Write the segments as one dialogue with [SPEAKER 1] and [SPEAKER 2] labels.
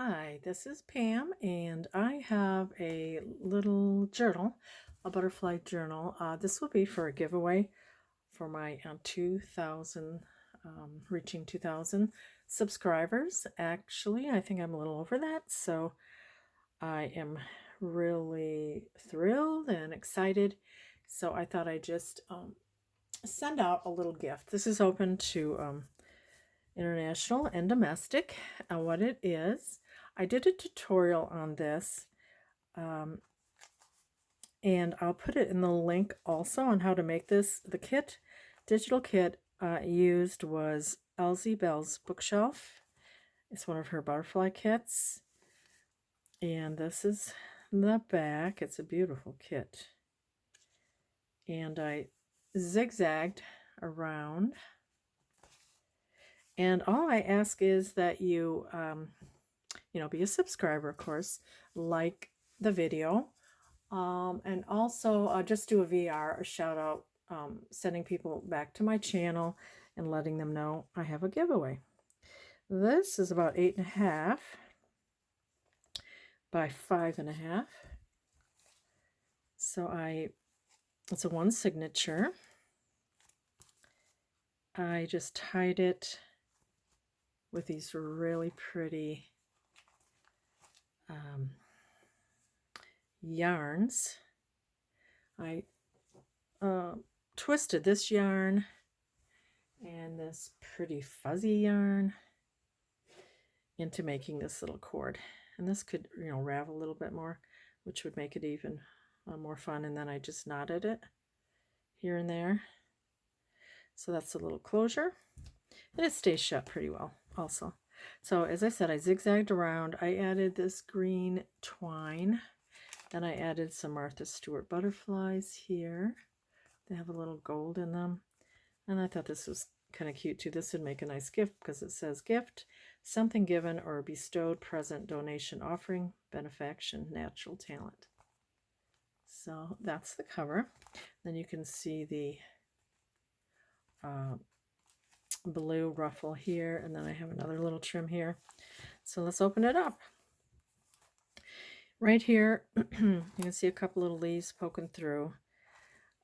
[SPEAKER 1] Hi, this is Pam, and I have a little journal, a butterfly journal. This will be for a giveaway for my 2,000, reaching 2,000 subscribers. Actually, I think I'm a little over that, so I am really thrilled and excited. So I thought I'd just send out a little gift. This is open to international and domestic. What it is, I did a tutorial on this, um, and I'll put it in the link also on how to make this. The digital kit used was Ellsiebels Bookshelf. It's one of her butterfly kits, and this is the back. It's a beautiful kit, and I zigzagged around. And all I ask is that you be a subscriber, of course, like the video, and also just do a VR, a shout out, sending people back to my channel and letting them know I have a giveaway. This is about 8.5 by 5.5. So it's a one signature. I just tied it with these really pretty yarns. I twisted this yarn and this pretty fuzzy yarn into making this little cord. And this could, ravel a little bit more, which would make it even more fun. And then I just knotted it here and there. So that's a little closure. And it stays shut pretty well also. So as I said, I zigzagged around. I added this green twine. Then I added some Martha Stewart butterflies here. They have a little gold in them. And I thought this was kind of cute too. This would make a nice gift because it says gift, something given or bestowed, present, donation, offering, benefaction, natural talent. So that's the cover. Then you can see the blue ruffle here, and then I have another little trim here. So let's open it up. Right here, you can see a couple little leaves poking through.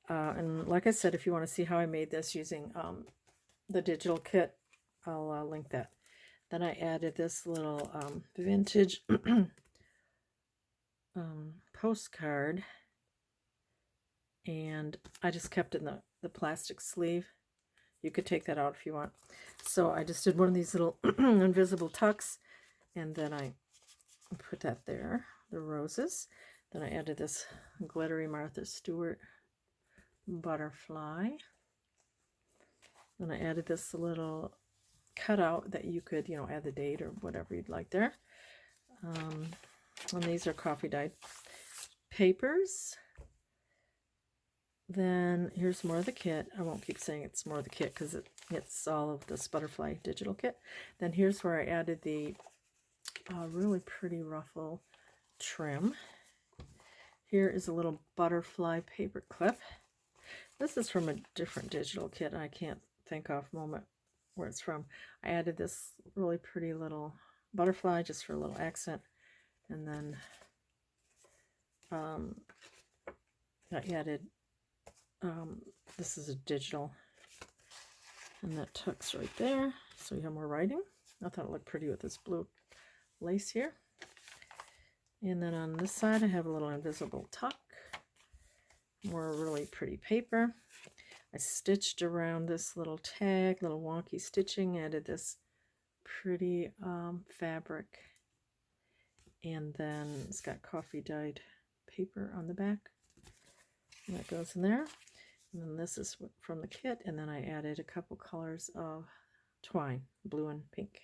[SPEAKER 1] And like I said, if you want to see how I made this using the digital kit, I'll link that. Then I added this little vintage postcard, and I just kept it in the plastic sleeve. You could take that out if you want. So I just did one of these little invisible tucks, and then I put that there, the roses. Then I added this glittery Martha Stewart butterfly. Then I added this little cutout that you could, add the date or whatever you'd like there. And these are coffee dyed papers. Then here's more of the kit. I won't keep saying it's more of the kit because it's all of this butterfly digital kit. Then here's where I added the really pretty ruffle trim. Here is a little butterfly paper clip. This is from a different digital kit. I can't think off moment where it's from. I added this really pretty little butterfly just for a little accent. And then I added, this is a digital, and that tucks right there. So you have more writing. I thought it looked pretty with this blue lace here. And then on this side, I have a little invisible tuck. More really pretty paper. I stitched around this little tag, little wonky stitching, added this pretty fabric. And then it's got coffee dyed paper on the back. And that goes in there. And then this is from the kit. And then I added a couple colors of twine, blue and pink.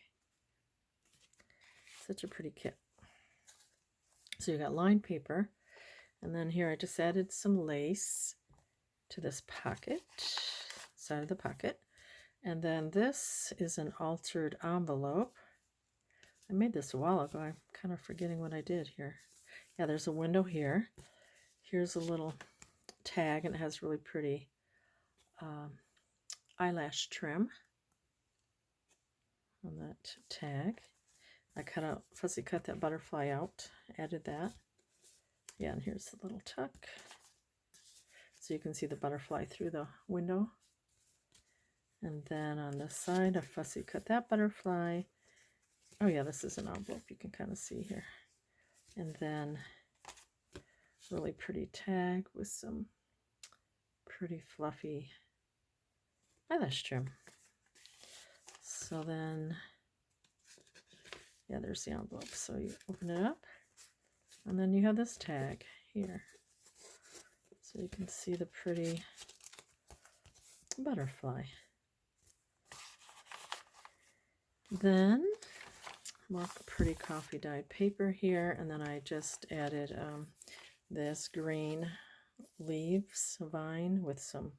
[SPEAKER 1] Such a pretty kit. So you got lined paper. And then here I just added some lace to this pocket, side of the pocket. And then this is an altered envelope. I made this a while ago. I'm kind of forgetting what I did here. Yeah, there's a window here. Here's a little tag, and it has really pretty eyelash trim on that tag. I fussy cut that butterfly out, added that. Yeah, and here's the little tuck. So you can see the butterfly through the window. And then on the side, I fussy cut that butterfly. Oh yeah, this is an envelope, you can kind of see here. And then really pretty tag with some pretty fluffy eyelash trim. So then, yeah, there's the envelope. So you open it up, and then you have this tag here. So you can see the pretty butterfly. Then, more pretty coffee dyed paper here, and then I just added this green leaves vine with some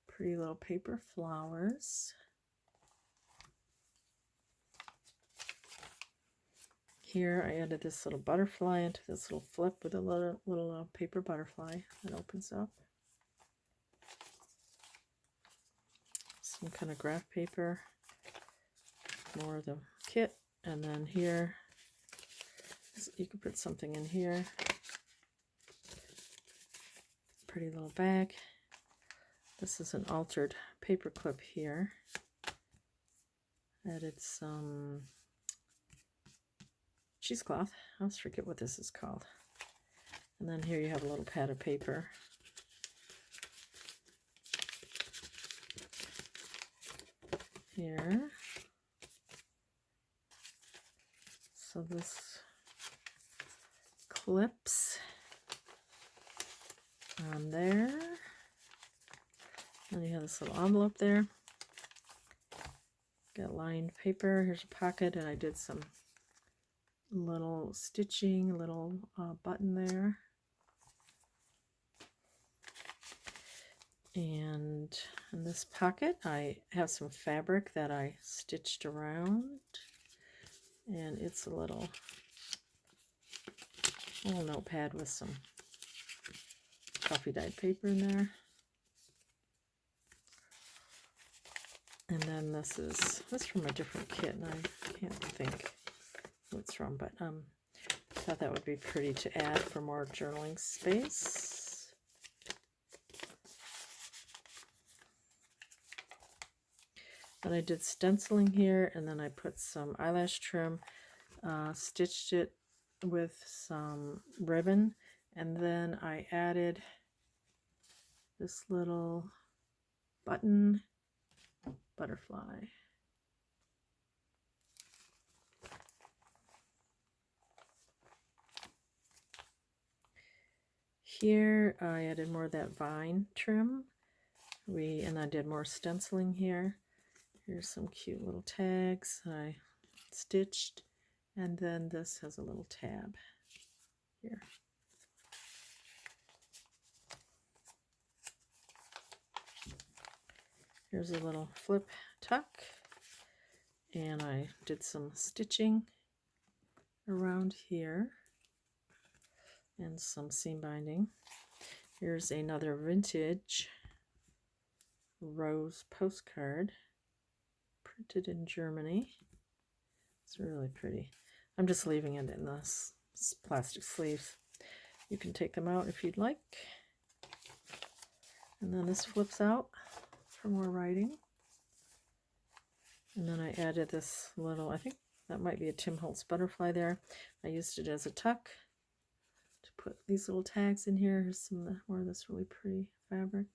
[SPEAKER 1] pretty little paper flowers. Here I added this little butterfly into this little flip with a little paper butterfly that opens up. Some kind of graph paper, more of the kit, and then here you can put something in here. Pretty little bag. This is an altered paper clip here. Added some cheesecloth. I always forget what this is called. And then here you have a little pad of paper. Here. So this clips on there. And you have this little envelope there. Got lined paper. Here's a pocket, and I did some little stitching, a little button there. And in this pocket, I have some fabric that I stitched around. And it's a little notepad with some coffee dyed paper in there. And then this is from a different kit, and I can't think who it's from, but I thought that would be pretty to add for more journaling space. Then I did stenciling here, and then I put some eyelash trim, stitched it with some ribbon, and then I added this little button butterfly. Here I added more of that vine trim. And I did more stenciling here. Here's some cute little tags I stitched, and then this has a little tab here. Here's a little flip tuck, and I did some stitching around here and some seam binding. Here's another vintage rose postcard printed in Germany. It's really pretty. I'm just leaving it in this plastic sleeves. You can take them out if you'd like. And then this flips out for more writing. And then I added this little, I think that might be a Tim Holtz butterfly there. I used it as a tuck to put these little tags in here. Here's some more of this really pretty fabric.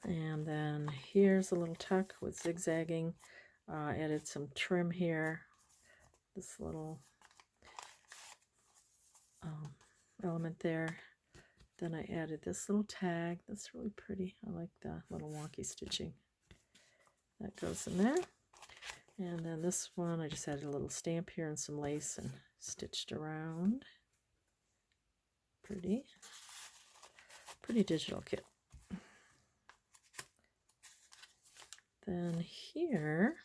[SPEAKER 1] And then here's a little tuck with zigzagging. Added some trim here. This little element there. Then I added this little tag. That's really pretty. I like the little wonky stitching. That goes in there. And then this one, I just added a little stamp here and some lace and stitched around. Pretty digital kit. Then here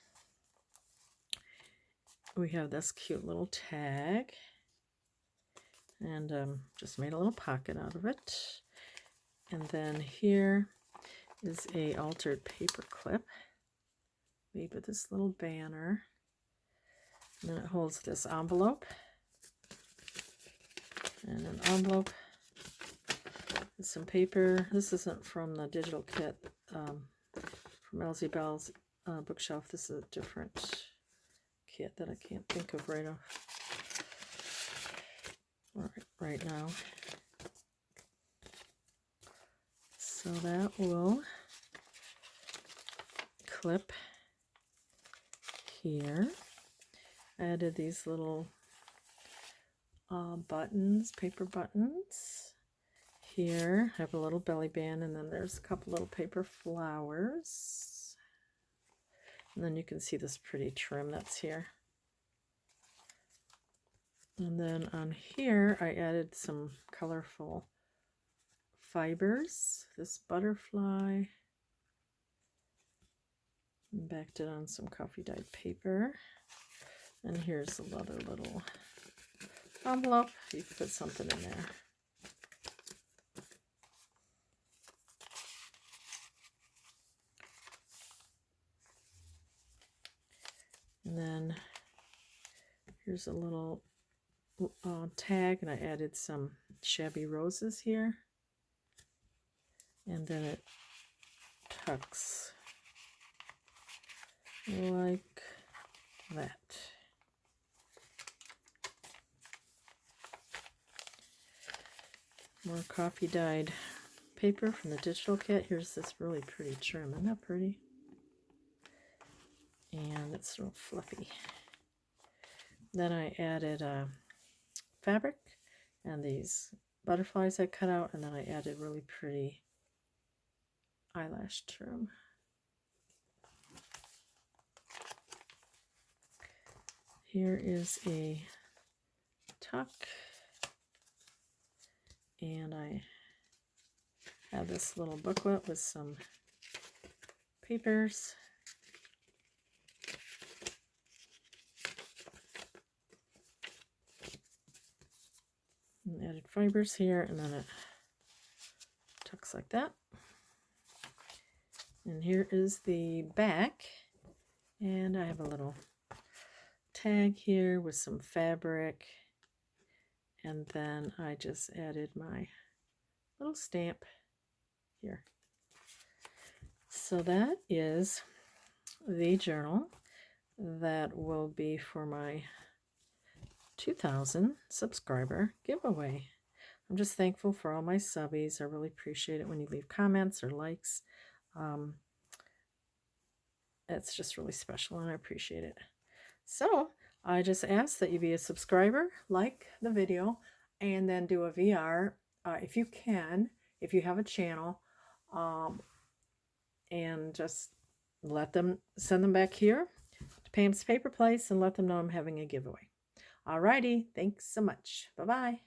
[SPEAKER 1] we have this cute little tag, and just made a little pocket out of it. And then here is a altered paper clip made with this little banner. And then it holds this envelope. And an envelope with some paper. This isn't from the digital kit from Ellsiebels Bookshelf. This is a different kit that I can't think of right now. So that will clip here. I added these little buttons, paper buttons. Here I have a little belly band, and then there's a couple little paper flowers. And then you can see this pretty trim that's here. And then on here I added some colorful fibers. This butterfly. And backed it on some coffee dyed paper. And here's another little envelope. You can put something in there. And then here's a little tag, and I added some shabby roses here. And then it tucks like that. More coffee dyed paper from the digital kit. Here's this really pretty trim. Isn't that pretty? And it's real fluffy. Then I added fabric and these butterflies I cut out, and then I added really pretty eyelash trim. Here is a tuck, and I have this little booklet with some papers. And added fibers here, and then it tucks like that. And here is the back, and I have a little tag here with some fabric, and then I just added my little stamp here. So that is the journal that will be for my 2,000 subscriber giveaway. I'm just thankful for all my subbies. I really appreciate it when you leave comments or likes. It's just really special, and I appreciate it. So I just ask that you be a subscriber, like the video, and then do a VR if you can, if you have a channel, and just send them back here to Pam's Paper Place and let them know I'm having a giveaway. Alrighty, thanks so much. Bye-bye.